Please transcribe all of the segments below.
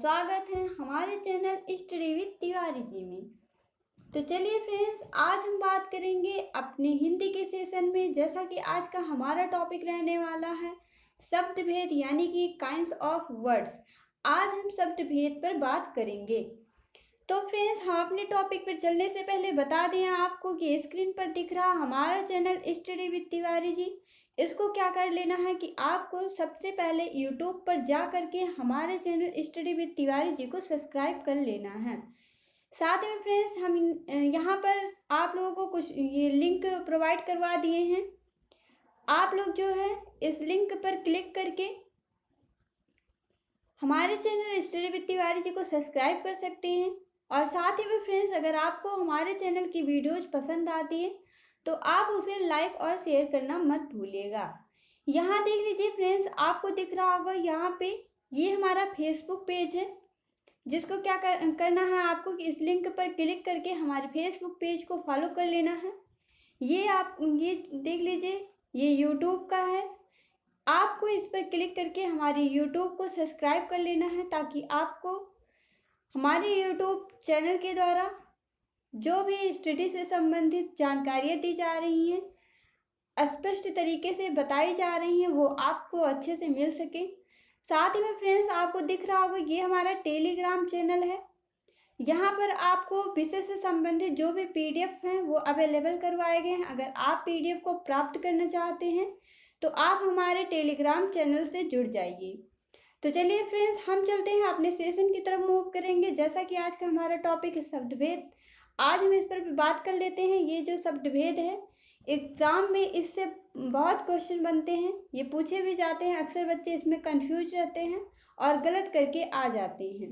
स्वागत है हमारे channel study with Tiwari ji में। तो चलिए फ्रेंड्स, आज हम बात करेंगे अपने हिंदी के सेशन में। जैसा कि आज का हमारा टॉपिक रहने वाला है शब्द भेद यानी कि काइंड्स ऑफ वर्ड्स। आज हम शब्द भेद पर बात करेंगे। तो फ्रेंड्स, हम अपने टॉपिक पर चलने से पहले बता दें आपको कि स्क्रीन पर दिख रहा हमारा channel study with Tiwari ji, इसको क्या कर लेना है कि आपको सबसे पहले यूट्यूब पर जा करके हमारे channel study with Tiwari ji को सब्सक्राइब कर लेना है। साथ में फ्रेंड्स, हम यहाँ पर आप लोगों को कुछ ये लिंक प्रोवाइड करवा दिए हैं। आप लोग जो है इस लिंक पर क्लिक करके हमारे channel study with Tiwari ji को सब्सक्राइब कर सकते हैं। और साथ ही में फ्रेंड्स, अगर आपको हमारे चैनल की वीडियोज पसंद आती है तो आप उसे लाइक और शेयर करना मत भूलिएगा। यहाँ देख लीजिए फ्रेंड्स, आपको दिख रहा होगा यहाँ पे ये हमारा फेसबुक पेज है, जिसको क्या करना है आपको कि इस लिंक पर क्लिक करके हमारे फेसबुक पेज को फॉलो कर लेना है। ये देख लीजिए, ये यूट्यूब का है। आपको इस पर क्लिक करके हमारे यूट्यूब को सब्सक्राइब कर लेना है, ताकि आपको हमारे यूट्यूब चैनल के द्वारा जो भी स्टडी से संबंधित जानकारियाँ दी जा रही हैं, स्पष्ट तरीके से बताई जा रही हैं, वो आपको अच्छे से मिल सके। साथ ही में फ्रेंड्स, आपको दिख रहा होगा ये हमारा टेलीग्राम चैनल है। यहाँ पर आपको विषय से संबंधित जो भी PDF हैं वो अवेलेबल करवाए गए हैं। अगर आप PDF को प्राप्त करना चाहते हैं तो आप हमारे टेलीग्राम चैनल से जुड़ जाइए। तो चलिए फ्रेंड्स, हम चलते हैं अपने सेशन की तरफ मूव करेंगे। जैसा कि आज का हमारा टॉपिक है शब्द भेद, आज हम इस पर भी बात कर लेते हैं। ये जो शब्द भेद है, एग्ज़ाम में इससे बहुत क्वेश्चन बनते हैं, ये पूछे भी जाते हैं। अक्सर बच्चे इसमें कंफ्यूज रहते हैं और गलत करके आ जाते हैं।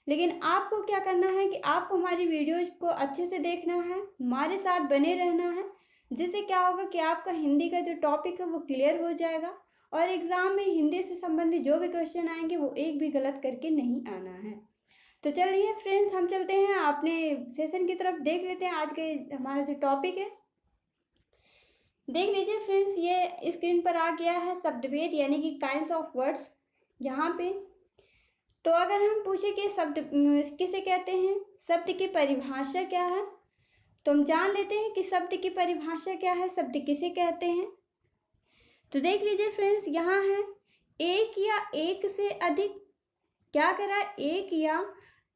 लेकिन आपको क्या करना है कि आपको हमारी वीडियोज़ को अच्छे से देखना है, हमारे साथ बने रहना है, जिससे क्या होगा कि आपका हिंदी का जो टॉपिक है वो क्लियर हो जाएगा और एग्ज़ाम में हिंदी से संबंधित जो भी क्वेश्चन आएंगे वो एक भी गलत करके नहीं आना है। तो चलिए फ्रेंड्स, हम चलते हैं अपने सेशन की तरफ। देख लेते हैं आज के हमारा जो टॉपिक है। देख लीजिए फ्रेंड्स, ये स्क्रीन पर आ गया है शब्द भेद यानी कि काइंड्स ऑफ वर्ड्स यहाँ पे। तो अगर हम पूछे कि शब्द किसे कहते हैं, शब्द की परिभाषा क्या है, तो हम जान लेते हैं कि शब्द की परिभाषा क्या है, शब्द किसे कहते हैं। तो देख लीजिए फ्रेंड्स, यहाँ है एक या एक से अधिक, क्या करा, एक या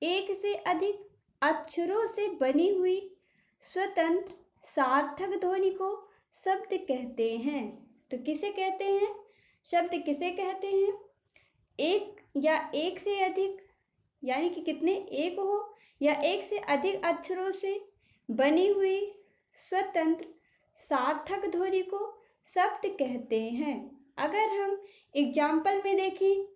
एक से अधिक अक्षरों से बनी हुई स्वतंत्र सार्थक ध्वनि को शब्द कहते हैं। तो किसे कहते हैं, शब्द किसे कहते हैं, एक या एक से अधिक यानी कि कितने, एक हो या एक से अधिक अक्षरों से बनी हुई स्वतंत्र सार्थक ध्वनि को शब्द कहते हैं। अगर हम एग्जाम्पल में देखें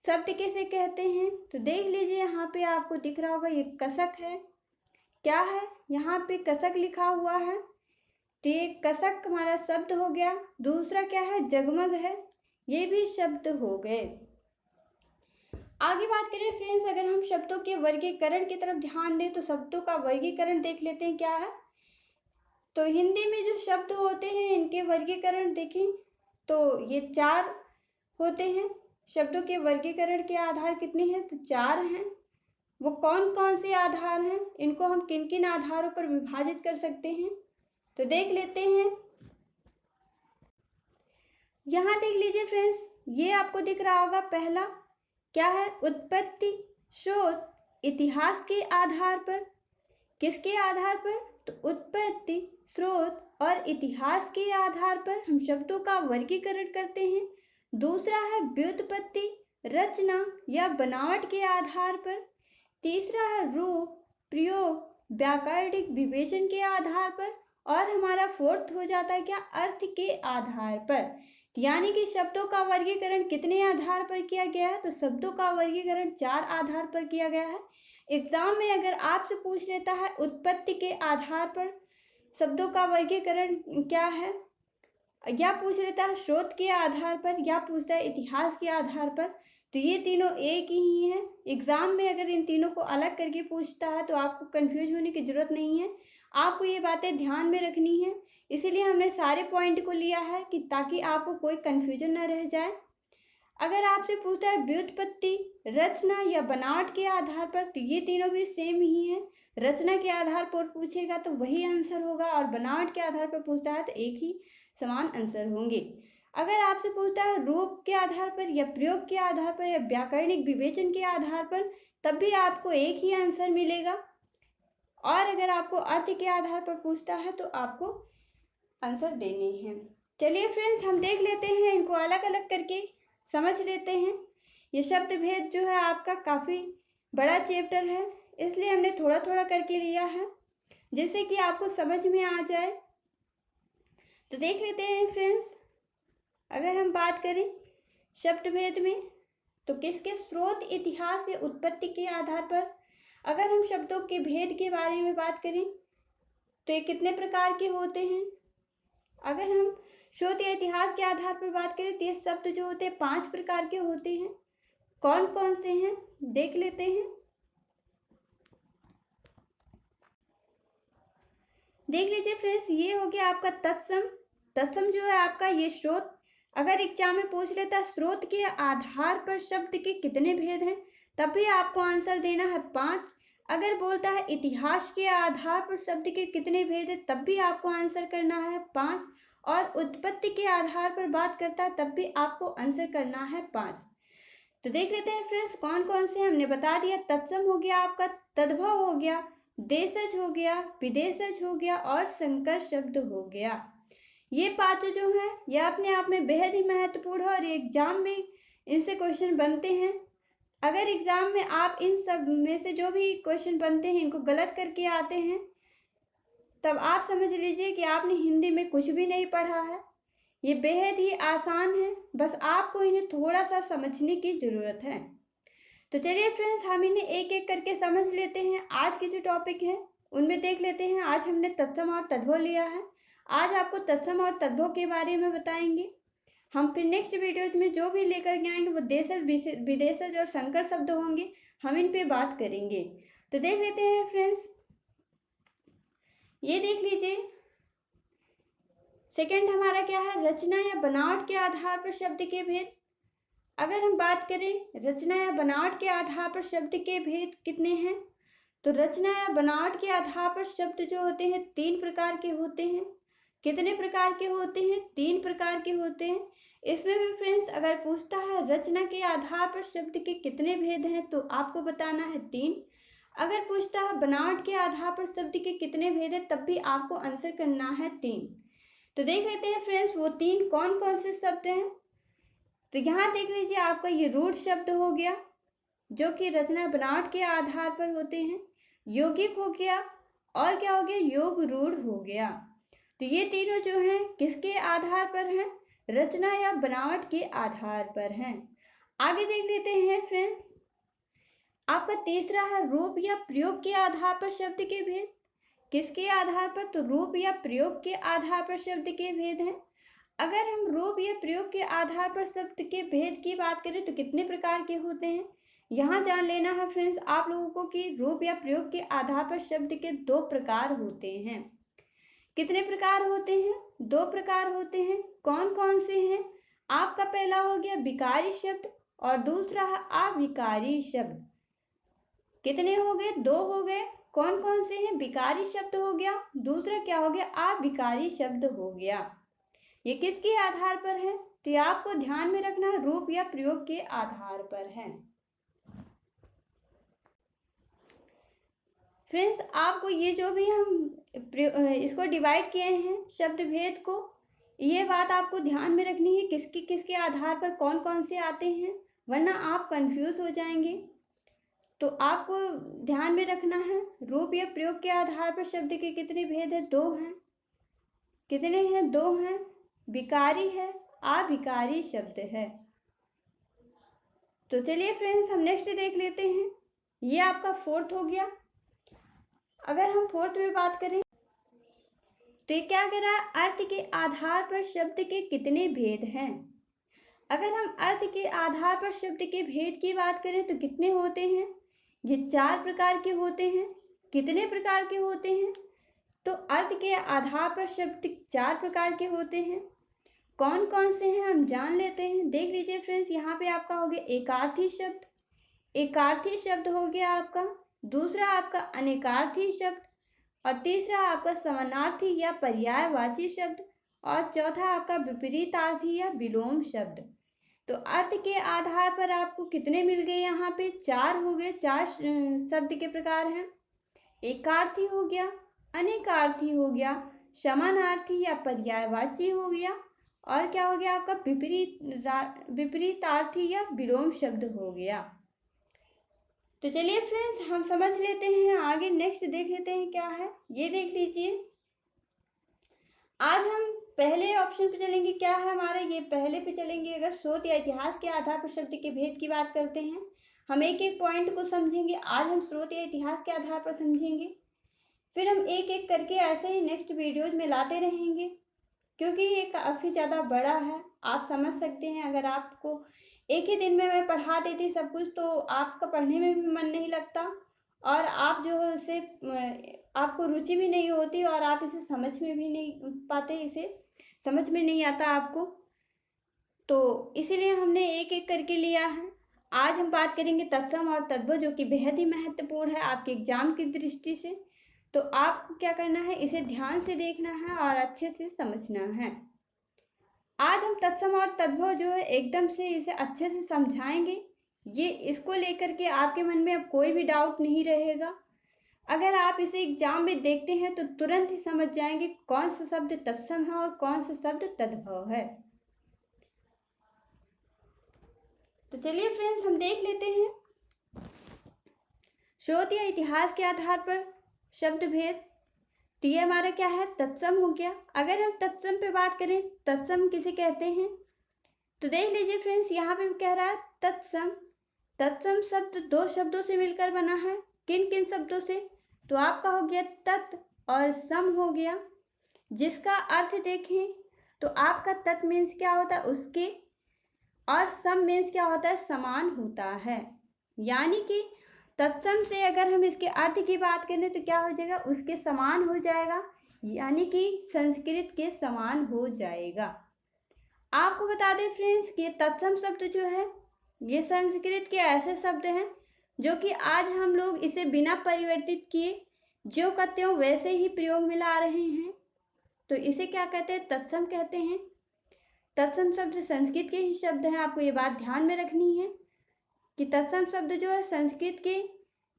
शब्द किसे कहते हैं, तो देख लीजिए यहाँ पे आपको दिख रहा होगा ये कसक है। क्या है, यहाँ पे कसक लिखा हुआ है, तो ये कसक हमारा शब्द हो गया। दूसरा क्या है, जगमग है, ये भी शब्द हो गए। आगे बात करें फ्रेंड्स, अगर हम शब्दों के वर्गीकरण की तरफ ध्यान दें तो शब्दों का वर्गीकरण देख लेते हैं क्या है। तो हिंदी में जो शब्द होते हैं इनके वर्गीकरण देखें तो ये 4 होते हैं। शब्दों के वर्गीकरण के आधार कितने हैं, तो 4 हैं। वो कौन कौन से आधार हैं, इनको हम किन किन आधारों पर विभाजित कर सकते हैं, तो देख लेते हैं। यहाँ देख लीजिए फ्रेंड्स, ये आपको दिख रहा होगा, पहला क्या है, उत्पत्ति, शोध, इतिहास के आधार पर। किसके आधार पर, तो उत्पत्ति, स्रोत और इतिहास के आधार पर हम शब्दों का वर्गीकरण करते हैं। दूसरा है व्युत्पत्ति, रचना या बनावट के आधार पर। तीसरा है रूप, प्रयोग, व्याकरणिक विवेचन के आधार पर। और हमारा फोर्थ हो जाता है क्या, अर्थ के आधार पर। यानी कि शब्दों का वर्गीकरण कितने आधार पर किया गया है, तो शब्दों का वर्गीकरण 4 आधार पर किया गया है। एग्जाम में अगर आपसे पूछ लेता है उत्पत्ति के आधार पर शब्दों का वर्गीकरण क्या है, या पूछ लेता है स्रोत के आधार पर, या पूछता है इतिहास के आधार पर, तो ये तीनों एक ही हैं। एग्जाम में अगर इन तीनों को अलग करके पूछता है तो आपको कंफ्यूज होने की जरूरत नहीं है, आपको ये बातें ध्यान में रखनी है। इसीलिए हमने सारे पॉइंट को लिया है कि ताकि आपको कोई कंफ्यूजन ना रह जाए। अगर आपसे पूछता है व्युत्पत्ति, रचना या बनावट के आधार पर, तो ये तीनों भी सेम ही है। रचना के आधार पर पूछेगा तो वही आंसर होगा, और बनावट के आधार पर पूछता है तो एक ही समान आंसर होंगे। अगर आपसे पूछता है रूप के आधार पर या प्रयोग के आधार पर या व्याकरणिक विवेचन के आधार पर, तब भी आपको एक ही आंसर मिलेगा। और अगर आपको अर्थ के आधार पर पूछता है तो आपको आंसर देने हैं। चलिए फ्रेंड्स, हम देख लेते हैं, इनको अलग अलग करके समझ लेते हैं। ये शब्द भेद जो है आपका काफ़ी बड़ा चैप्टर है, इसलिए हमने थोड़ा थोड़ा करके लिया है जिससे कि आपको समझ में आ जाए। तो देख लेते हैं फ्रेंड्स, अगर हम बात करें शब्द भेद में, तो किसके स्रोत, इतिहास या उत्पत्ति के आधार पर। अगर हम शब्दों के भेद के बारे में बात करें तो ये कितने प्रकार के होते हैं। अगर हम स्रोत या इतिहास के आधार पर बात करें तो ये शब्द जो होते हैं 5 प्रकार के होते हैं। कौन कौन से हैं देख लेते हैं। देख लीजिए फ्रेंड्स, ये हो गया आपका तत्सम। तत्सम जो है आपका ये स्रोत, अगर एग्जाम में पूछ लेता है स्रोत के आधार पर शब्द के कितने भेद हैं, तब भी आपको आंसर देना है 5। अगर बोलता है इतिहास के आधार पर शब्द के कितने भेद हैं, तब भी आपको आंसर करना है 5। और उत्पत्ति के आधार पर बात करता है तब भी आपको आंसर करना है 5। तो देख लेते हैं फ्रेंड्स कौन कौन से हमने बता दिया। तत्सम हो गया आपका, तद्भव हो गया, देशज हो गया, विदेशज हो गया और संकर शब्द हो गया। ये पांचों जो हैं ये अपने आप में बेहद ही महत्वपूर्ण है और एग्जाम में इनसे क्वेश्चन बनते हैं। अगर एग्जाम में आप इन सब में से जो भी क्वेश्चन बनते हैं इनको गलत करके आते हैं, तब आप समझ लीजिए कि आपने हिंदी में कुछ भी नहीं पढ़ा है। ये बेहद ही आसान है, बस आपको इन्हें थोड़ा सा समझने की ज़रूरत है। तो चलिए फ्रेंड्स, हम इन्हें एक एक करके समझ लेते हैं। आज के जो टॉपिक हैं उनमें देख लेते हैं। आज हमने तत्सम और तद्भव लिया है। आज आपको तत्सम और तद्भव के बारे में बताएंगे। हम फिर नेक्स्ट वीडियोज में जो भी लेकर के आएंगे वो देशज, विदेशज और संकर शब्द होंगे, हम इन पे बात करेंगे। तो देख लेते हैं फ्रेंड्स, ये देख लीजिए सेकंड हमारा क्या है, रचना या बनावट के आधार पर शब्द के भेद। अगर हम बात करें रचना या बनावट के आधार पर शब्द के भेद कितने हैं, तो रचना या बनावट के आधार पर शब्द जो होते हैं 3 प्रकार के होते हैं। कितने प्रकार के होते हैं, 3 प्रकार के होते हैं। इसमें भी फ्रेंड्स अगर पूछता है रचना के आधार पर शब्द के कितने भेद हैं, तो आपको बताना है 3। अगर पूछता है बनावट के आधार पर शब्द के कितने भेद हैं, तब भी आपको आंसर करना है 3। तो देख लेते हैं फ्रेंड्स वो 3 कौन कौन से शब्द हैं। तो यहाँ देख लीजिए आपका ये रूढ़ शब्द हो गया जो कि रचना बनावट के आधार पर होते हैं। यौगिक हो गया और क्या हो गया, योग रूढ़ हो गया। तो ये तीनों जो हैं किसके आधार पर हैं, रचना या बनावट के आधार पर हैं। आगे देख लेते हैं फ्रेंड्स, आपका तीसरा है रूप या प्रयोग के आधार पर शब्द के भेद। किसके आधार पर, तो रूप या प्रयोग के आधार पर शब्द के भेद हैं। अगर हम रूप या प्रयोग के आधार पर शब्द के भेद की बात करें तो कितने प्रकार के होते हैं, यहाँ जान लेना है फ्रेंड्स आप लोगों को कि रूप या प्रयोग के आधार पर शब्द के 2 प्रकार होते हैं। कितने प्रकार होते हैं, 2 प्रकार होते हैं। कौन कौन से हैं, आपका पहला हो गया विकारी शब्द और दूसरा है अविकारी शब्द। कितने हो गए, 2 हो गए। कौन कौन से हैं, विकारी शब्द हो गया, दूसरा क्या हो गया, अविकारी शब्द हो गया। ये किसके आधार पर है, तो ये आपको ध्यान में रखना है, रूप या प्रयोग के आधार पर है। फ्रेंड्स आपको ये जो भी हम इसको डिवाइड किए हैं शब्द भेद को, ये बात आपको ध्यान में रखनी है किसके किसके आधार पर कौन कौन से आते हैं, वरना आप कंफ्यूज हो जाएंगे। तो आपको ध्यान में रखना है रूप या प्रयोग के आधार पर शब्द के कितने भेद हैं, 2 हैं। कितने हैं, 2 हैं। विकारी है, अविकारी शब्द है। तो चलिए फ्रेंड्स हम नेक्स्ट देख लेते हैं। ये आपका 4th हो गया। अगर हम 4th में बात करें तो ये क्या कह रहा है, अर्थ के आधार पर शब्द के कितने भेद हैं। अगर हम अर्थ के आधार पर शब्द के भेद की बात करें तो कितने होते हैं, ये 4 प्रकार के होते हैं। कितने प्रकार के होते हैं, तो अर्थ के आधार पर शब्द 4 प्रकार के होते हैं। कौन कौन से हैं हम जान लेते हैं। देख लीजिए फ्रेंड्स, यहाँ पे आपका हो गया एकार्थी शब्द, एकार्थी शब्द हो गया आपका, दूसरा आपका अनेकार्थी शब्द, और तीसरा आपका समानार्थी या पर्यायवाची शब्द, और चौथा आपका विपरीतार्थी या विलोम शब्द। तो अर्थ के आधार पर आपको कितने मिल गए, यहाँ पे 4 हो गए। 4 शब्द के प्रकार हैं। एकार्थी हो गया, अनेकार्थी हो गया, समानार्थी या पर्यायवाची हो गया, और क्या हो गया आपका विपरीतार्थी या विलोम शब्द हो गया। तो चलिए फ्रेंड्स, हम समझ लेते हैं आगे। नेक्स्ट देख लेते हैं क्या है, ये देख लीजिए। आज हम पहले ऑप्शन पे चलेंगे। क्या है हमारा, ये पहले पे चलेंगे। अगर स्रोत या इतिहास के आधार पर शब्द के भेद की बात करते हैं, हम एक एक पॉइंट को समझेंगे। आज हम स्रोत या इतिहास के आधार पर समझेंगे, फिर हम एक एक करके ऐसे ही नेक्स्ट वीडियोज में लाते रहेंगे, क्योंकि ये काफ़ी ज़्यादा बड़ा है। आप समझ सकते हैं, अगर आपको एक ही दिन में मैं पढ़ा देती सब कुछ तो आपका पढ़ने में भी मन नहीं लगता, और आप जो है उसे आपको रुचि भी नहीं होती, और आप इसे समझ में भी नहीं पाते, इसे समझ में नहीं आता आपको। तो इसीलिए हमने एक एक करके लिया है। आज हम बात करेंगे तत्सम और तद्भव, जो कि बेहद ही महत्वपूर्ण है आपके एग्जाम की दृष्टि से। तो आपको क्या करना है, इसे ध्यान से देखना है और अच्छे से समझना है। आज हम तत्सम और तद्भव जो है एकदम से इसे अच्छे से समझाएंगे। ये इसको लेकर के आपके मन में अब कोई भी डाउट नहीं रहेगा। अगर आप इसे एग्जाम में देखते हैं तो तुरंत ही समझ जाएंगे कौन सा शब्द तत्सम है और कौन सा शब्द तद्भव है। तो चलिए फ्रेंड्स, हम देख लेते हैं स्रोत या इतिहास के आधार पर शब्द भेद। तो ये हमारा क्या है, तत्सम हो गया। अगर हम तत्सम पे बात करें, तत्सम किसे कहते हैं, तो देख लीजिए फ्रेंड्स, यहाँ पे कह रहा है तत्सम। तत्सम शब्द 2 शब्दों से मिलकर बना है। किन किन शब्दों से, तो आपका हो गया तत् और सम हो गया। जिसका अर्थ देखें तो आपका तत् मीन्स क्या होता है, उसके, और सम मीन्स क्या होता है, समान होता है। यानी कि तत्सम से अगर हम इसके अर्थ की बात करें तो क्या हो जाएगा, उसके समान हो जाएगा, यानी कि संस्कृत के समान हो जाएगा। आपको बता दें फ्रेंड्स कि तत्सम शब्द जो है ये संस्कृत के ऐसे शब्द हैं जो कि आज हम लोग इसे बिना परिवर्तित किए जो का त्यों वैसे ही प्रयोग में ला रहे हैं। तो इसे क्या कहते हैं, तत्सम कहते हैं। तत्सम शब्द संस्कृत के ही शब्द हैं। आपको ये बात ध्यान में रखनी है कि तत्सम शब्द जो है संस्कृत के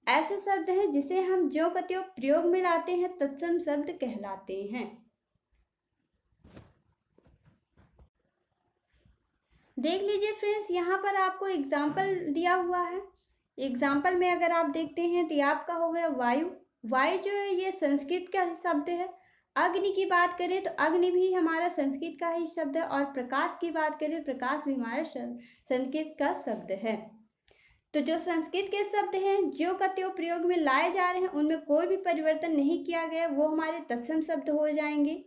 ऐसे शब्द हैं जिसे हम ज्यों का त्यों प्रयोग में लाते हैं, तत्सम शब्द कहलाते हैं। देख लीजिए फ्रेंड्स, यहाँ पर आपको एग्जाम्पल दिया हुआ है। एग्जाम्पल में अगर आप देखते हैं तो आपका हो गया वायु। वायु जो है ये संस्कृत का शब्द है। अग्नि की बात करें तो अग्नि भी हमारा संस्कृत का ही शब्द है, और प्रकाश की बात करें, प्रकाश भी हमारा संस्कृत का शब्द है। तो जो संस्कृत के शब्द हैं ज्यों का त्यों प्रयोग में लाए जा रहे हैं, उनमें कोई भी परिवर्तन नहीं किया गया, वो हमारे तत्सम शब्द हो जाएंगे।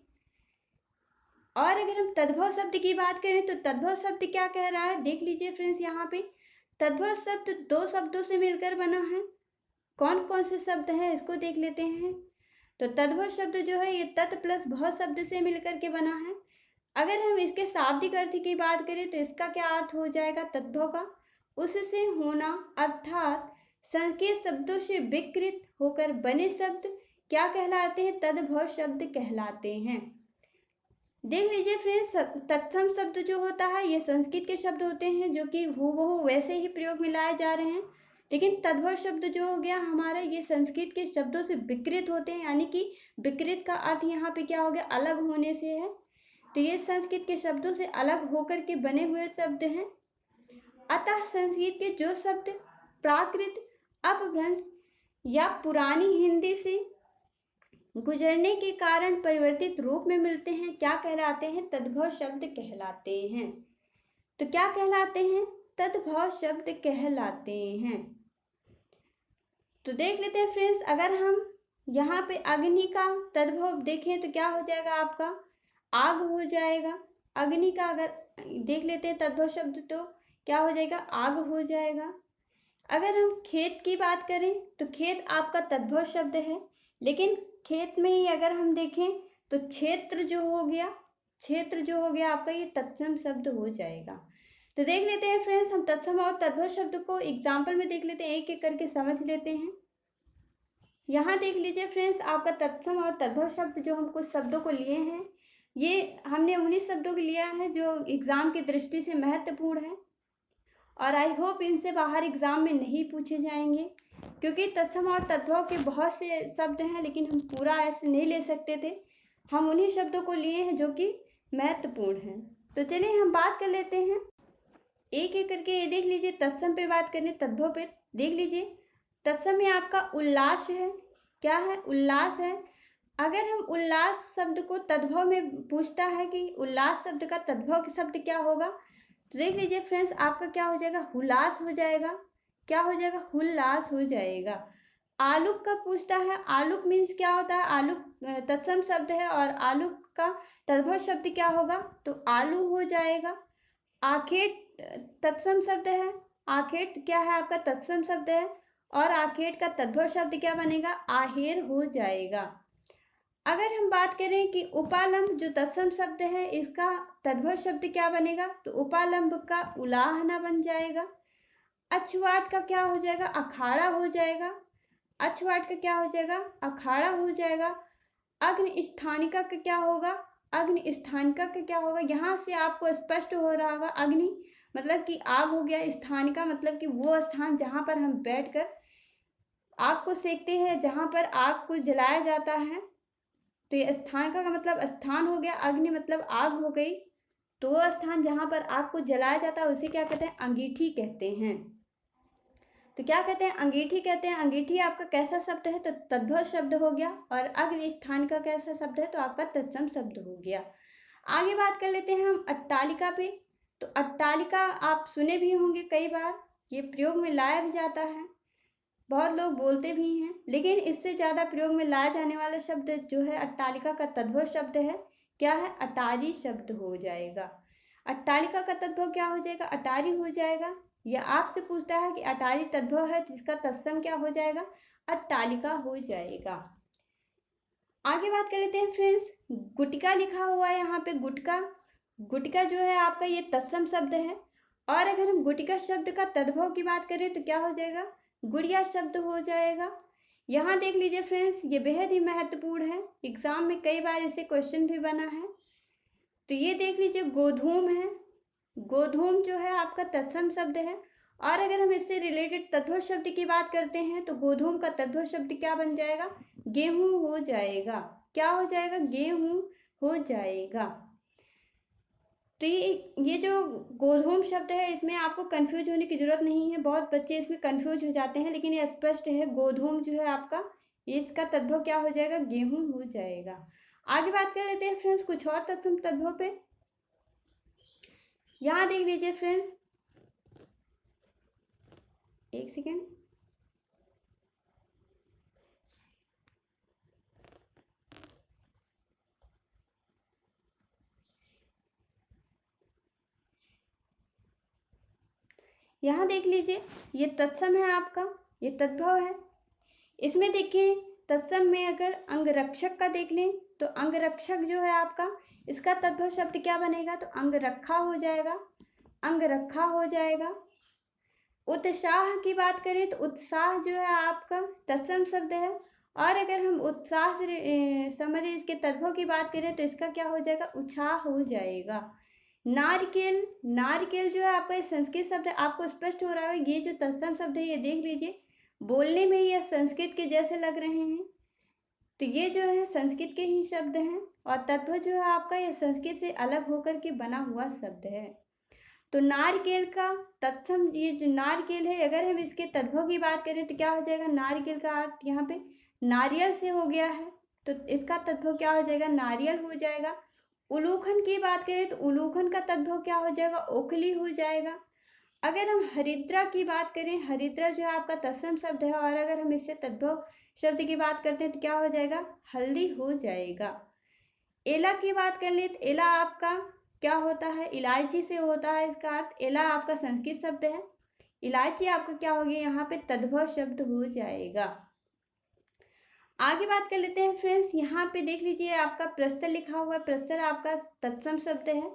और अगर हम तद्भव शब्द की बात करें तो तद्भव शब्द क्या कह रहा है, देख लीजिए फ्रेंड्स, यहाँ पे तद्भव शब्द 2 शब्दों से मिलकर बना है। कौन कौन से शब्द हैं इसको देख लेते हैं। तो तद्भव शब्द जो है ये तत् प्लस भव शब्द से मिलकर के बना है। अगर हम इसके शाब्दिक अर्थ की बात करें तो इसका क्या अर्थ हो जाएगा, तद्भव का उससे होना, अर्थात संस्कृत शब्दों से विकृत होकर बने शब्द क्या कहलाते हैं, तद्भव शब्द कहलाते हैं। देख लीजिए फ्रेंड्स, तत्सम शब्द जो होता है ये संस्कृत के शब्द होते हैं जो कि हूबहू वैसे ही प्रयोग में लाए जा रहे हैं। लेकिन तद्भव शब्द जो हो गया हमारा, ये संस्कृत के शब्दों से विकृत होते हैं, यानी कि विकृत का अर्थ यहाँ पे क्या हो गया, अलग होने से है। तो ये संस्कृत के शब्दों से अलग होकर के बने हुए शब्द हैं। अतः संस्कृत के जो शब्द प्राकृत, अपभ्रंश या पुरानी हिंदी से गुजरने के कारण परिवर्तित रूप में मिलते हैं, क्या कहलाते हैं, तद्भव शब्द कहलाते हैं। तो क्या कहलाते हैं, तद्भव शब्द कहलाते हैं। तो देख लेते हैं फ्रेंड्स, अगर हम यहाँ पे अग्नि का तद्भव देखें तो क्या हो जाएगा, आपका आग हो जाएगा। अग्नि का अगर देख लेते हैं तद्भव शब्द तो क्या हो जाएगा, आग हो जाएगा। अगर हम खेत की बात करें तो खेत आपका तद्भव शब्द है, लेकिन खेत में ही अगर हम देखें तो क्षेत्र जो हो गया, क्षेत्र जो हो गया आपका ये तत्सम शब्द हो जाएगा। तो देख लेते हैं फ्रेंड्स, हम तत्सम और तद्भव शब्द को एग्जाम्पल में देख लेते हैं, एक एक करके समझ लेते हैं। यहाँ देख लीजिए फ्रेंड्स, आपका तत्सम और तद्भव शब्द जो हम कुछ शब्दों को लिए हैं, ये हमने उन्हीं शब्दों को लिया है जो एग्जाम की दृष्टि से महत्वपूर्ण है और आई होप इनसे बाहर एग्जाम में नहीं पूछे जाएंगे, क्योंकि तत्सम और तद्भव के बहुत से शब्द हैं लेकिन हम पूरा ऐसे नहीं ले सकते थे। हम उन्हीं शब्दों को लिए हैं जो कि महत्वपूर्ण हैं। तो चलिए हम बात कर लेते हैं एक एक करके। ये देख लीजिए, तत्सम पे बात करें, तद्भव पे देख लीजिए। तत्सम में आपका उल्लास है। क्या है? उल्लास है। अगर हम उल्लास शब्द को तद्भव में पूछता है कि उल्लास शब्द का तद्भव शब्द क्या होगा, तो देख लीजिए फ्रेंड्स, आपका क्या हो जाएगा? हुलास हो जाएगा। क्या हो जाएगा? हुल्लास हो जाएगा। आलूक का पूछता है, आलूक मीन्स क्या होता है? आलूक तत्सम शब्द है और आलूक का तद्भव शब्द क्या होगा? तो आलू हो जाएगा। आखेट तत्सम शब्द है। आखेट क्या है? आपका तत्सम शब्द है और आखेट का तद्भव शब्द क्या बनेगा? आहेर हो जाएगा। अगर हम बात करें कि उपालंब जो तत्सम शब्द है, इसका तद्भव शब्द क्या बनेगा? तो उपालंब का उलाहना बन जाएगा। अछवाट का क्या हो जाएगा? अखाड़ा हो जाएगा। अछवाट का क्या हो जाएगा? अखाड़ा हो जाएगा। अग्नि स्थानिका का क्या होगा? अग्नि स्थानिका का क्या होगा? यहाँ से आपको स्पष्ट हो रहा होगा, अग्नि मतलब कि आग हो गया, स्थानिका मतलब कि वो स्थान जहाँ पर हम बैठकर आग को सेकते हैं, जहाँ पर आग को जलाया जाता है। तो ये स्थानिका का मतलब स्थान हो गया। अग्नि मतलब आग हो गई। तो वो स्थान जहाँ पर आग को जलाया जाता है उसे क्या कहते हैं? अंगीठी कहते हैं। तो क्या कहते हैं? अंगीठी कहते हैं। अंगीठी आपका कैसा शब्द है? तो तद्भव शब्द हो गया। और अग्नि स्थान का कैसा शब्द है? तो आपका तत्सम शब्द हो गया। आगे बात कर लेते हैं हम अट्टालिका पे। तो अट्टालिका आप सुने भी होंगे कई बार, ये प्रयोग में लाया भी जाता है, बहुत लोग बोलते भी हैं, लेकिन इससे ज़्यादा प्रयोग में लाया जाने वाला शब्द जो है अट्टालिका का तद्भव शब्द है। क्या है? अटारी शब्द हो जाएगा। अट्टालिका का तद्भव क्या हो जाएगा? अटारी हो जाएगा। या आपसे पूछता है कि अटारी तद्भव है, जिसका तत्सम क्या हो जाएगा? अट्टालिका हो जाएगा। आगे बात कर लेते हैं फ्रेंड्स, गुटिका लिखा हुआ है यहाँ पे। गुटका, गुटिका जो है आपका ये तत्सम शब्द है। और अगर हम गुटिका शब्द का तद्भव की बात करें तो क्या हो जाएगा? गुड़िया शब्द हो जाएगा। यहाँ देख लीजिए फ्रेंड्स, ये बेहद ही महत्वपूर्ण है, एग्जाम में कई बार इसे क्वेश्चन भी बना है। तो ये देख लीजिए, गोधूम है। गोधूम जो है आपका तत्सम शब्द है। और अगर हम इससे रिलेटेड तद्भव शब्द की बात करते हैं तो गोधूम का तद्भव शब्द क्या बन जाएगा? गेहूं हो जाएगा। क्या हो जाएगा? गेहूं हो जाएगा। तो ये जो गोधूम शब्द है, इसमें आपको कंफ्यूज होने की जरूरत नहीं है। बहुत बच्चे इसमें कंफ्यूज हो जाते हैं, लेकिन ये स्पष्ट है। गोधूम जो है आपका, इसका तद्भव क्या हो जाएगा? गेहूं हो जाएगा। आगे बात कर लेते हैं फ्रेंड्स कुछ और तद्भव पे। यहाँ देख लीजिए फ्रेंड्स, एक सेकेंड। यहाँ देख लीजिए, ये तत्सम है आपका, ये तद्भव है। इसमें देखिए, तत्सम में अगर अंगरक्षक का देख लें तो अंगरक्षक जो है आपका, इसका तद्भव शब्द क्या बनेगा? तो अंगरखा हो जाएगा। अंगरखा हो जाएगा। उत्साह की बात करें तो उत्साह जो है आपका तत्सम शब्द है। और अगर हम उत्साह से समझे इसके तद्भव की बात करें तो इसका क्या हो जाएगा? उत्साह हो जाएगा। नारिकेल, नारिकेल जो है आपका संस्कृत शब्द है। आपको स्पष्ट हो रहा है, ये जो तत्सम शब्द है ये देख लीजिए, बोलने में ये संस्कृत के जैसे लग रहे हैं। तो ये जो है संस्कृत के ही शब्द हैं और तत्व जो है आपका ये संस्कृत से अलग होकर के बना हुआ शब्द है। तो नारिकेल का तत्सम, ये जो नारिकेल है, अगर हम इसके तद्भव की बात करें तो क्या हो जाएगा? नारिकेल का अर्थ यहाँ पे नारियल से हो गया है, तो इसका तद्भव क्या हो जाएगा? नारियल हो जाएगा। उलूखन की बात करें तो उलूखन का तद्भव क्या हो जाएगा? ओखली हो जाएगा। अगर हम हरिद्रा की बात करें, हरिद्रा जो है आपका तत्सम शब्द है और अगर हम इससे तद्भव शब्द की बात करते हैं तो क्या हो जाएगा? हल्दी हो जाएगा। एला की बात कर ले तो एला आपका क्या होता है? इलायची से होता है इसका अर्थ। एला आपका संस्कृत शब्द है। इलायची आपका क्या हो गया? यहाँ पे तद्भव शब्द हो जाएगा। आगे बात कर लेते हैं फ्रेंड्स। यहाँ पे देख लीजिए आपका प्रस्तर लिखा हुआ है। प्रस्तर आपका तत्सम शब्द है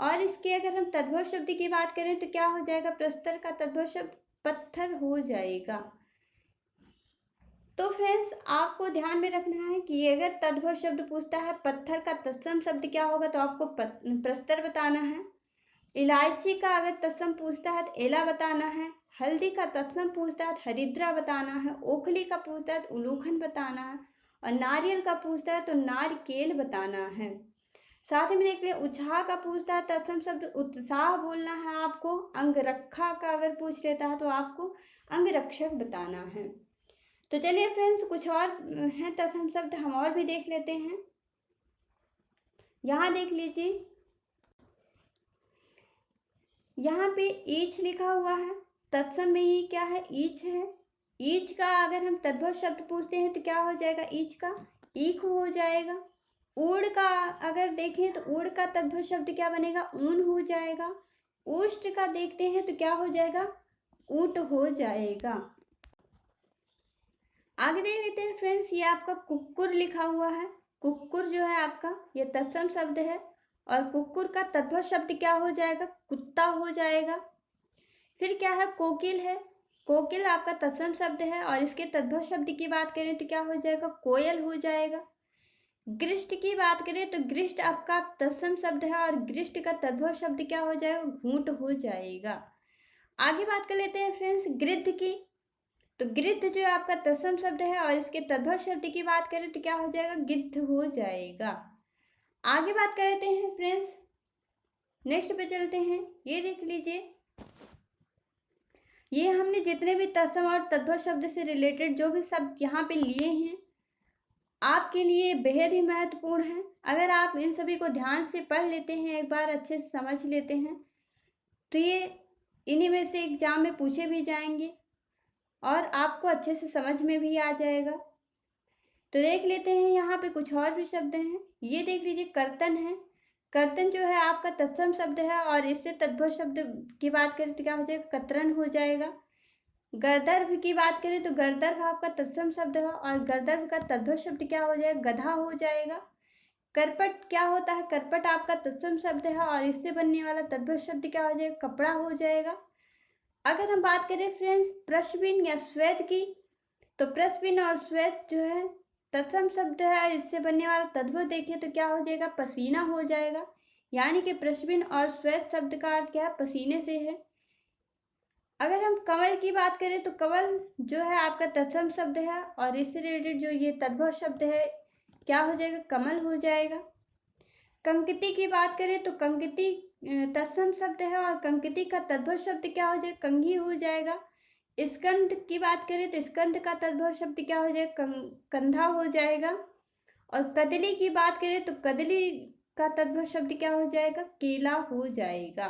और इसके अगर हम तद्भव शब्द की बात करें तो क्या हो जाएगा? प्रस्तर का तद्भव शब्द पत्थर हो जाएगा। तो फ्रेंड्स आपको ध्यान में रखना है कि अगर तद्भव शब्द पूछता है पत्थर का तत्सम शब्द क्या होगा तो आपको प्रस्तर बताना है। इलायची का अगर तत्सम पूछता है तो एला बताना है। हल्दी का तत्सम पूछता है तो हरिद्रा बताना है। ओखली का पूछता है तो उलूखन बताना है। और नारियल का पूछता है तो नारकेल बताना है। साथ में देख लिया उत्साह का पूछता है तत्सम शब्द उत्साह बोलना है आपको। अंगरखा का अगर पूछ लेता है तो आपको अंगरक्षक बताना है। तो चलिए फ्रेंड्स कुछ और हैं तत्सम शब्द हम और भी देख लेते हैं। यहाँ देख लीजिए, यहाँ पे ईच लिखा हुआ है। तत्सम में ही क्या है? ईच है। ईच का अगर हम तद्भव शब्द पूछते हैं तो क्या हो जाएगा? ईच का ईख हो जाएगा। ऊड़ का अगर देखें तो ऊड़ का तद्भव शब्द क्या बनेगा? ऊन हो जाएगा। ऊष्ट का देखते हैं तो क्या हो जाएगा? ऊंट हो जाएगा। आगे देख लेते हैं फ्रेंड्स, ये आपका कुक्कुर लिखा हुआ है। कुक्कुर जो है आपका ये तत्सम शब्द है और कुक्कुर का तद्भव शब्द क्या हो जाएगा? कुत्ता हो जाएगा। फिर क्या है? कोकिल है। कोकिल आपका तत्सम शब्द है और इसके तद्भव शब्द की बात करें तो क्या हो जाएगा? कोयल हो जाएगा। ग्रिष्ट की बात करें तो ग्रिष्ट आपका तत्सम शब्द है और ग्रिष्ट का तद्भव शब्द क्या हो जाएगा? घूंट हो जाएगा। आगे बात कर लेते हैं फ्रेंड्स गिद्ध की। तो गिद्ध जो आपका तत्सम शब्द है और इसके तद्भव शब्द की बात करें तो क्या हो जाएगा? गिद्ध हो जाएगा। आगे बात कर लेते हैं फ्रेंड्स, नेक्स्ट पे चलते हैं। ये देख लीजिए, ये हमने जितने भी तत्सम और तद्भव शब्द से रिलेटेड जो भी शब्द यहाँ पे लिए हैं आपके लिए बेहद ही महत्वपूर्ण है। अगर आप इन सभी को ध्यान से पढ़ लेते हैं, एक बार अच्छे से समझ लेते हैं तो ये इन्हीं में से एग्जाम में पूछे भी जाएंगे और आपको अच्छे से समझ में भी आ जाएगा। तो देख लेते हैं यहाँ पे कुछ और भी शब्द हैं। ये देख लीजिए कर्तन है। कर्तन जो है आपका तत्सम शब्द है और इससे तद्भव शब्द की बात करें तो क्या हो जाएगा? कतरन हो जाएगा। गर्दर्भ की बात करें तो गर्दर्भ आपका तत्सम शब्द है और गर्दर्भ का तद्भव शब्द क्या हो जाएगा? गधा हो जाएगा। करपट क्या होता है? करपट आपका तत्सम शब्द है और इससे बनने वाला तद्भव शब्द क्या हो जाएगा? कपड़ा हो जाएगा। अगर हम बात करें फ्रेंड्स प्रश्विन या श्वेत की, तो प्रश्विन और श्वेत जो है तत्सम शब्द है, इससे बनने वाला तद्भव देखिए तो क्या हो जाएगा? पसीना हो जाएगा। यानी कि प्रश्विन और श्वेत शब्द का अर्थ क्या है? पसीने से है। अगर हम कमल की बात करें तो कमल जो है आपका तत्सम शब्द है और इससे रिलेटेड जो ये तद्भव शब्द है क्या हो जाएगा? कमल हो जाएगा। कंकिती की बात करें तो कंकिती तत्सम शब्द है और कंकिती का तद्भव शब्द क्या हो जाएगा? कंघी हो जाएगा। स्कंद की बात करें तो स्कंद का तद्भव शब्द क्या हो जाएगा? कंधा हो जाएगा। और कदली की बात करें तो कदली का तद्भव शब्द क्या हो जाएगा? केला हो जाएगा।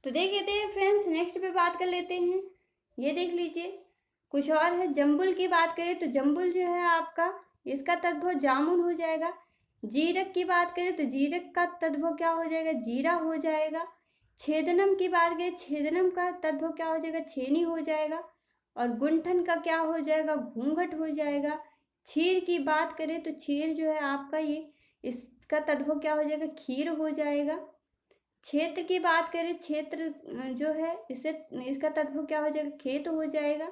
तो देख लेते हैं फ्रेंड्स, नेक्स्ट पे बात कर लेते हैं। ये देख लीजिए कुछ और है। जम्बुल की बात करें तो जम्बुल जो है आपका इसका तद्भव जामुन हो जाएगा। जीरक की बात करें तो जीरक का तद्भव क्या हो जाएगा? जीरा हो जाएगा। छेदनम की बात करें, छेदनम का तद्भव क्या हो जाएगा? छेनी हो जाएगा। और गुंठन का क्या हो जाएगा? घूंघट हो जाएगा। क्षीर की बात करें तो क्षीर जो है आपका ये इसका तद्भव क्या हो जाएगा? खीर हो जाएगा। क्षेत्र की बात करें, क्षेत्र जो है इससे इसका तत्व क्या हो जाएगा? खेत हो जाएगा।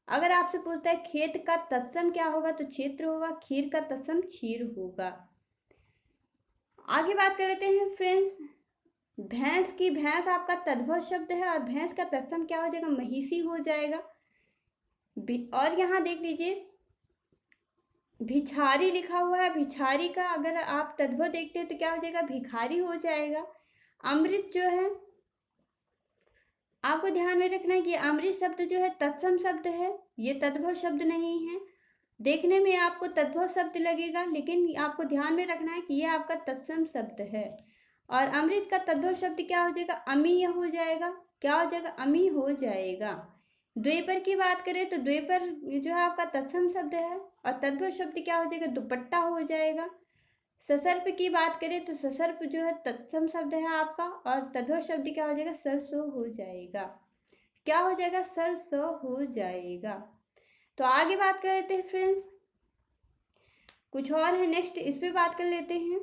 अगर आपसे पूछता है खेत का तत्सम क्या होगा तो क्षेत्र होगा। खीर का तत्सम क्षीर होगा। आगे बात कर लेते हैं फ्रेंड्स भैंस की। भैंस आपका तद्भव शब्द है और भैंस का तत्सम क्या हो जाएगा? महिषी हो जाएगा। और यहाँ देख लीजिए भिछारी लिखा हुआ है। भिछारी का अगर आप तद्भव देखते हैं तो क्या हो जाएगा? भिखारी हो जाएगा। अमृत जो है आपको ध्यान में रखना है कि अमृत शब्द जो है तत्सम शब्द है, ये तद्भव शब्द नहीं है। देखने में आपको तद्भव शब्द लगेगा लेकिन आपको ध्यान में रखना है कि ये आपका तत्सम शब्द है। और अमृत का तद्भव शब्द क्या हो जाएगा? अमीय हो जाएगा। क्या हो जाएगा? अमी हो जाएगा। द्वेपर की बात करें तो द्वेपर जो है आपका तत्सम शब्द है और तद्भव शब्द क्या हो जाएगा? दुपट्टा हो जाएगा। ससर्प की बात करें तो ससर्प जो है तत्सम शब्द है आपका और तद्भव शब्द क्या हो जाएगा? सरसों हो जाएगा। क्या हो जाएगा? सरसों हो जाएगा। तो आगे बात कर लेते हैं फ्रेंड्स, कुछ और है नेक्स्ट, इस पे बात कर लेते हैं।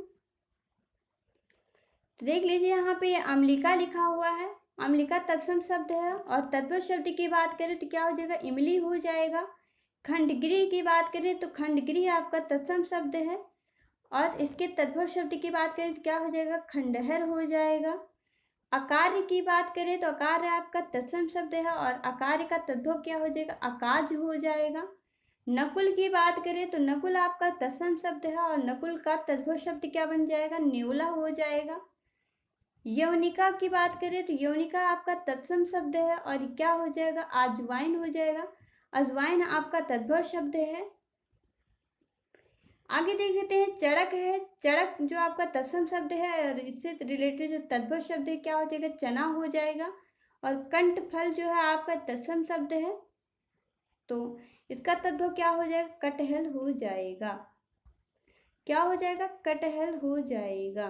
तो देख लीजिए यहाँ पे अम्लिका लिखा हुआ है। अम्लिका तत्सम शब्द है और तद्भव शब्द की बात करें तो क्या हो जाएगा, इमली हो जाएगा। खंडगृह की बात करें तो खंडगृह आपका तत्सम शब्द है और इसके तद्भव शब्द की बात करें तो क्या हो जाएगा, खंडहर हो जाएगा। अकार्य की बात करें तो अकार्य आपका तत्सम शब्द है और अकार्य का तद्भव क्या हो जाएगा, अकाज हो जाएगा। नकुल की बात करें तो नकुल आपका तत्सम शब्द है और नकुल का तद्भव शब्द क्या बन जाएगा, नेवला हो जाएगा। यवनिका की बात करें तो यवनिका आपका तत्सम शब्द है और क्या हो जाएगा, अजवाइन हो जाएगा। अजवाइन आपका तद्भव शब्द है। आगे देख लेते हैं चड़क है। चड़क जो आपका तत्सम शब्द है और इससे रिलेटेड जो तद्भव शब्द है क्या हो जाएगा, चना हो जाएगा। और कंठफल जो है आपका तत्सम शब्द है तो इसका तद्भव क्या हो जाएगा, कटहल हो जाएगा। क्या हो जाएगा, कटहल हो जाएगा।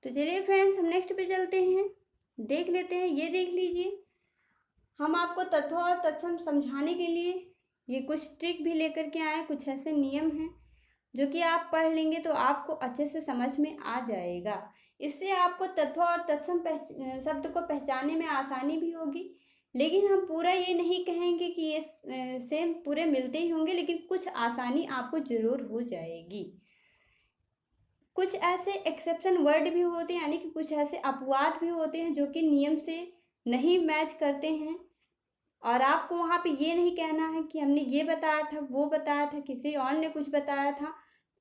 तो चलिए फ्रेंड्स हम नेक्स्ट पे चलते हैं, देख लेते हैं। ये देख लीजिए, हम आपको तत्व और तत्सम समझाने के लिए ये कुछ ट्रिक भी लेकर के आए, कुछ ऐसे नियम हैं जो कि आप पढ़ लेंगे तो आपको अच्छे से समझ में आ जाएगा। इससे आपको तत्व और तत्सम शब्द को पहचानने में आसानी भी होगी। लेकिन हम पूरा ये नहीं कहेंगे कि ये सेम पूरे मिलते ही होंगे, लेकिन कुछ आसानी आपको ज़रूर हो जाएगी। कुछ ऐसे एक्सेप्शन वर्ड भी होते हैं, यानी कि कुछ ऐसे अपवाद भी होते हैं जो कि नियम से नहीं मैच करते हैं और आपको वहाँ पे ये नहीं कहना है कि हमने ये बताया था, वो बताया था, किसी और ने कुछ बताया था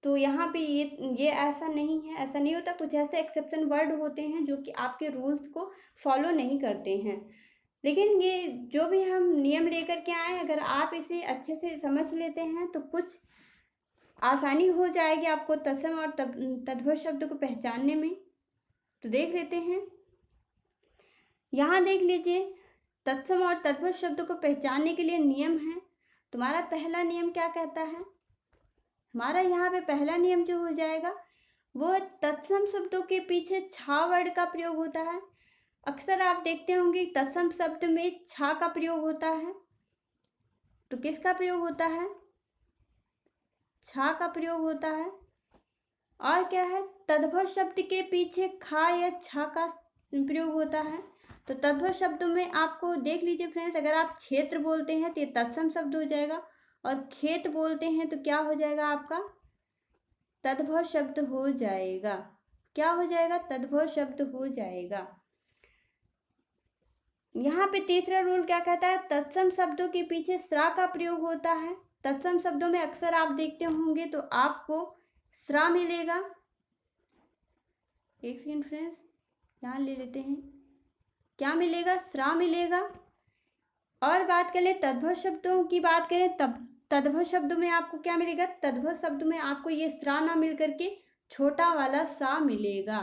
तो यहाँ पे ये ऐसा नहीं है, ऐसा नहीं होता। कुछ ऐसे एक्सेप्शन वर्ड होते हैं जो कि आपके रूल्स को फॉलो नहीं करते हैं। लेकिन ये जो भी हम नियम लेकर के आए, अगर आप इसे अच्छे से समझ लेते हैं तो कुछ आसानी हो जाएगी आपको तत्सम और तद्भव शब्द को पहचानने में। तो देख लेते हैं, यहाँ देख लीजिए तत्सम और तद्भव शब्द को पहचानने के लिए नियम है। तुम्हारा पहला नियम क्या कहता है, हमारा यहाँ पे पहला नियम जो हो जाएगा वो तत्सम शब्दों के पीछे छा वर्ड का प्रयोग होता है। अक्सर आप देखते होंगे तत्सम शब्द में छा का प्रयोग होता है, तो किसका प्रयोग होता है, छा का प्रयोग होता है। और क्या है, तद्भव शब्द के पीछे खा या छा का प्रयोग होता है। तो तद्भव शब्दों में आपको देख लीजिए फ्रेंड्स, अगर आप क्षेत्र बोलते हैं तो ये तत्सम शब्द हो जाएगा और खेत बोलते हैं तो क्या हो जाएगा, आपका तद्भव शब्द हो जाएगा। क्या हो जाएगा, तद्भव शब्द हो जाएगा। यहाँ पे तीसरा रूल क्या कहता है, तत्सम शब्दों के पीछे स्रा का प्रयोग होता है। तत्सम शब्दों में अक्सर आप देखते होंगे तो आपको स्रा मिलेगा। एक सेकेंड फ्रेंड्स, ध्यान ले लेते हैं, क्या मिलेगा, स्रा मिलेगा। और बात करें तद्भव शब्दों की बात करें तब तद्भव शब्द में आपको क्या मिलेगा, तद्भव शब्द में आपको ये स्रा ना मिल करके छोटा वाला सा मिलेगा।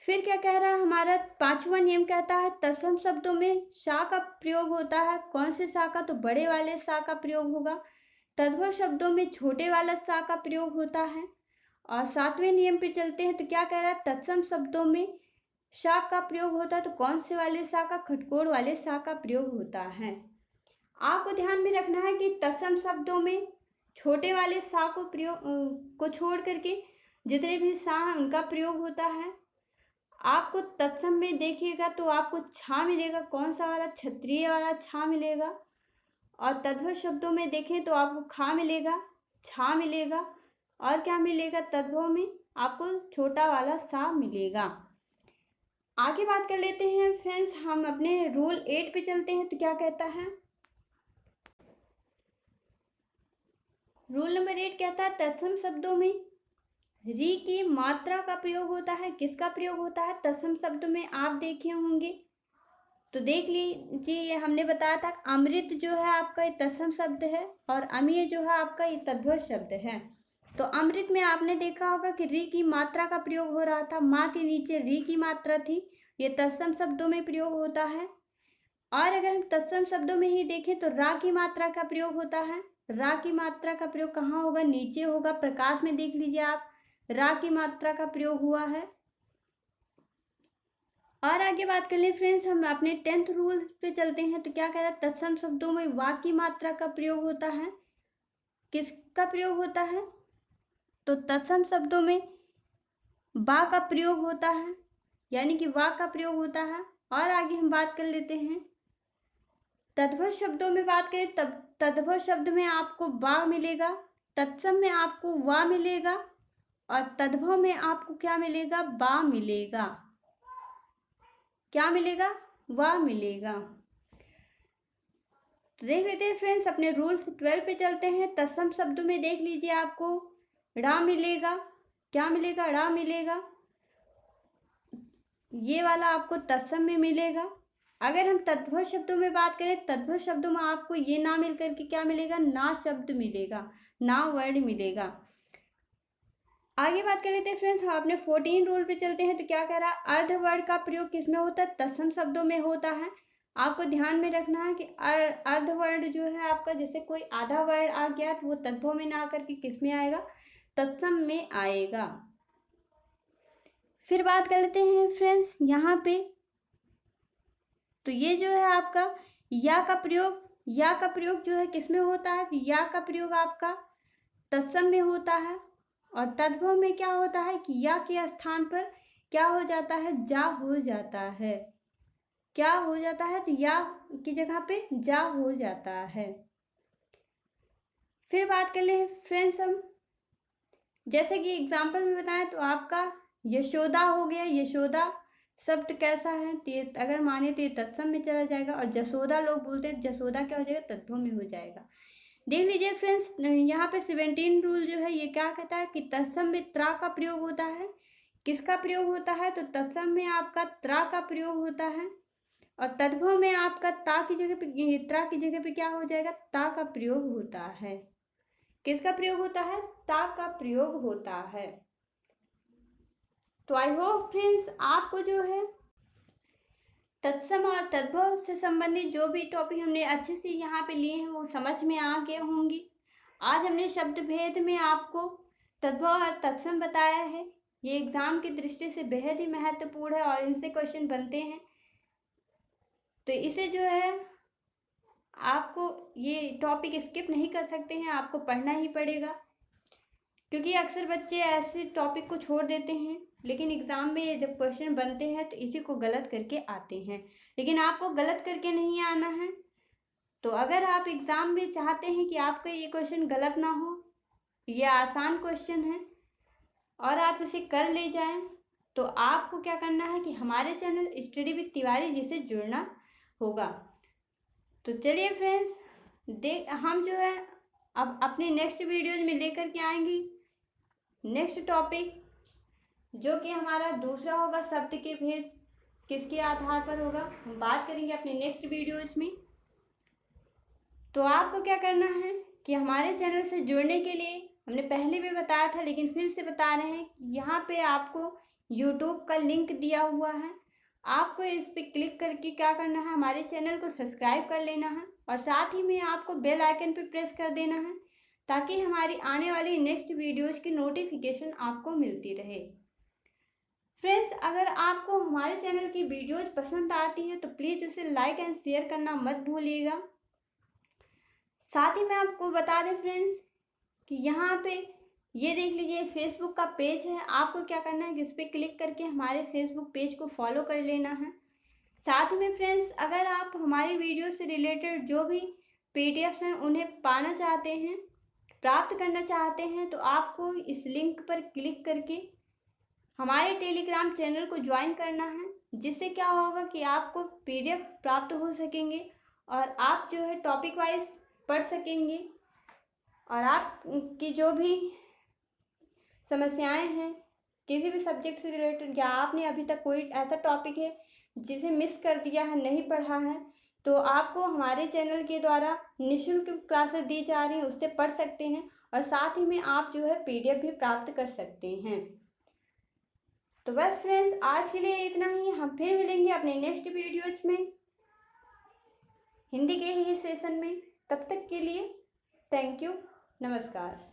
फिर क्या कह रहा है, हमारा पांचवा नियम कहता है तत्सम शब्दों में सा का प्रयोग होता है। कौन से सा का, तो बड़े वाले सा का प्रयोग होगा। तद्भव शब्दों में छोटे वाला सा का प्रयोग होता है। और सातवें नियम पे चलते हैं तो क्या कह रहा है, तत्सम शब्दों में सा का प्रयोग होता है, तो कौन से वाले सा का, खटकोड़ वाले सा का प्रयोग होता है। आपको ध्यान में रखना है कि तत्सम शब्दों में छोटे वाले सा को छोड़ करके जितने भी सा हैं उनका प्रयोग होता है। आपको तत्सम में देखिएगा तो आपको छा मिलेगा, कौन सा वाला, क्षत्रिय वाला छा मिलेगा। और तद्भव शब्दों में देखें तो आपको खा मिलेगा, छा मिलेगा। और क्या मिलेगा, तद्भव में आपको छोटा वाला सा मिलेगा। आगे बात कर लेते हैं फ्रेंड्स, हम अपने रूल 8 पे चलते हैं तो क्या कहता है, रूल नंबर 8 कहता है तत्सम शब्दों में री की मात्रा का प्रयोग होता है। किसका प्रयोग होता है, तत्सम शब्द में आप देखे होंगे तो देख लीजिए, हमने बताया था अमृत जो है आपका ये तत्सम शब्द है और अमीय जो है आपका ये तद्भव शब्द है। तो अमृत में आपने देखा होगा कि री की मात्रा का प्रयोग हो रहा था, माँ के नीचे री की मात्रा थी, ये तत्सम शब्दों में प्रयोग होता है। और अगर हम तत्सम शब्दों में ही देखें तो रा की मात्रा का प्रयोग होता है। रा की मात्रा का प्रयोग कहाँ होगा, नीचे होगा। प्रकाश में देख लीजिए आप, रा की मात्रा का प्रयोग हुआ है। और आगे बात कर ले फ्रेंड्स, हम अपने 10th रूल पे चलते हैं। तो क्या कह रहा है, तत्सम शब्दों में वा की मात्रा का प्रयोग होता है। किसका प्रयोग होता है, तो तत्सम शब्दों में बा का प्रयोग होता है, यानी कि वा का प्रयोग होता है। और आगे हम बात कर लेते हैं, तद्भव शब्दों में बात करें तब तद्भव शब्द में आपको बा मिलेगा, तत्सम में आपको वा मिलेगा और तद्भव में आपको क्या मिलेगा, बा मिलेगा। क्या मिलेगा, वा मिलेगा। तो देख लेते हैं फ्रेंड्स, अपने रूल्स 12 पे चलते हैं। तत्सम शब्दों में देख लीजिए, आपको रा मिलेगा। क्या मिलेगा, रा मिलेगा। ये वाला आपको तत्सम में मिलेगा। अगर हम तद्भव शब्दों में बात करें, तद्भव शब्दों में आपको ये ना मिल करके क्या मिलेगा, ना शब्द मिलेगा, ना वर्ड मिलेगा। आगे बात कर लेते हैं फ्रेंड्स, हम अपने 14 रूल पे चलते हैं। तो क्या कह रहा है, अर्ध वर्ड का प्रयोग किसमें होता है, तत्सम शब्दों में होता है। आपको ध्यान में रखना है कि अर्ध वर्ड जो है आपका, जैसे कोई आधा वर्ड आ गया तो वो तद्भव में ना आकर के किस में आएगा, तत्सम में आएगा। फिर बात कर लेते हैं फ्रेंड्स यहाँ पे, तो ये जो है आपका या का प्रयोग जो है किसमें होता है, या का प्रयोग आपका तत्सम में होता है। और तद्भव में क्या होता है कि या के स्थान पर क्या हो जाता है, जा हो जाता है। क्या हो जाता है, तो या की जगह पे जा हो जाता है। फिर बात कर ले फ्रेंड्स हम, जैसे कि एग्जाम्पल में बताएं तो आपका यशोदा हो गया। यशोदा शब्द कैसा है, अगर माने तो ये तत्सम में चला जाएगा। और जसोदा लोग बोलते हैं, जसोदा क्या हो जाएगा, तद्भव में हो जाएगा। देख लीजिए फ्रेंड्स, यहाँ पे 17 रूल जो है ये क्या कहता है कि तत्सम में त्रा का प्रयोग होता है। किसका प्रयोग होता है, तो तत्सम में आपका त्रा का प्रयोग होता है। और तद्भव में आपका ता की जगह पे, त्रा की जगह पे क्या हो जाएगा, ता का प्रयोग होता है। किसका प्रयोग होता है, ता का प्रयोग होता है। तो आई होप फ्रेंड्स आपको जो है तत्सम और तद्भव से संबंधित जो भी टॉपिक हमने अच्छे से यहाँ पे लिए हैं वो समझ में आ गए होंगी। आज हमने शब्द भेद में आपको तद्भव और तत्सम बताया है। ये एग्जाम की दृष्टि से बेहद ही महत्वपूर्ण है और इनसे क्वेश्चन बनते हैं। तो इसे जो है आपको ये टॉपिक स्किप नहीं कर सकते हैं, आपको पढ़ना ही पड़ेगा। क्योंकि अक्सर बच्चे ऐसे टॉपिक को छोड़ देते हैं, लेकिन एग्ज़ाम में जब क्वेश्चन बनते हैं तो इसी को गलत करके आते हैं। लेकिन आपको गलत करके नहीं आना है। तो अगर आप एग्ज़ाम में चाहते हैं कि आपका ये क्वेश्चन गलत ना हो, ये आसान क्वेश्चन है और आप इसे कर ले जाएं, तो आपको क्या करना है कि हमारे channel study with Tiwari ji से जुड़ना होगा। तो चलिए फ्रेंड्स, हम जो है अब अपने नेक्स्ट वीडियोज में लेकर के आएंगे नेक्स्ट टॉपिक, जो कि हमारा दूसरा होगा शब्द के भेद किसके आधार पर होगा, हम बात करेंगे अपने नेक्स्ट वीडियोज में। तो आपको क्या करना है कि हमारे चैनल से जुड़ने के लिए, हमने पहले भी बताया था लेकिन फिर से बता रहे हैं कि यहाँ पे आपको यूट्यूब का लिंक दिया हुआ है। आपको इस पर क्लिक करके क्या करना है, हमारे चैनल को सब्सक्राइब कर लेना है और साथ ही में आपको बेल आइकन पर प्रेस कर देना है, ताकि हमारी आने वाली नेक्स्ट वीडियोज़ की नोटिफिकेशन आपको मिलती रहे। फ्रेंड्स, अगर आपको हमारे चैनल की वीडियोज़ पसंद आती है तो प्लीज़ उसे लाइक एंड शेयर करना मत भूलिएगा। साथ ही मैं आपको बता दें फ्रेंड्स कि यहाँ पे ये देख लीजिए फेसबुक का पेज है। आपको क्या करना है कि इस पर क्लिक करके हमारे फेसबुक पेज को फॉलो कर लेना है। साथ ही में फ्रेंड्स, अगर आप हमारी वीडियो से रिलेटेड जो भी पीडीएफ हैं उन्हें पाना चाहते हैं, प्राप्त करना चाहते हैं, तो आपको इस लिंक पर क्लिक करके हमारे टेलीग्राम चैनल को ज्वाइन करना है। जिससे क्या होगा कि आपको पीडीएफ प्राप्त हो सकेंगे और आप जो है टॉपिक वाइज पढ़ सकेंगे और आपकी जो भी समस्याएं हैं किसी भी सब्जेक्ट से रिलेटेड, या आपने अभी तक कोई ऐसा टॉपिक है जिसे मिस कर दिया है, नहीं पढ़ा है, तो आपको हमारे चैनल के द्वारा निःशुल्क क्लासेस दी जा रही हैं, उससे पढ़ सकते हैं और साथ ही में आप जो है पीडीएफ भी प्राप्त कर सकते हैं। तो बस फ्रेंड्स, आज के लिए इतना ही। हम फिर मिलेंगे अपने नेक्स्ट वीडियोज में हिंदी के ही सेशन में। तब तक के लिए थैंक यू, नमस्कार।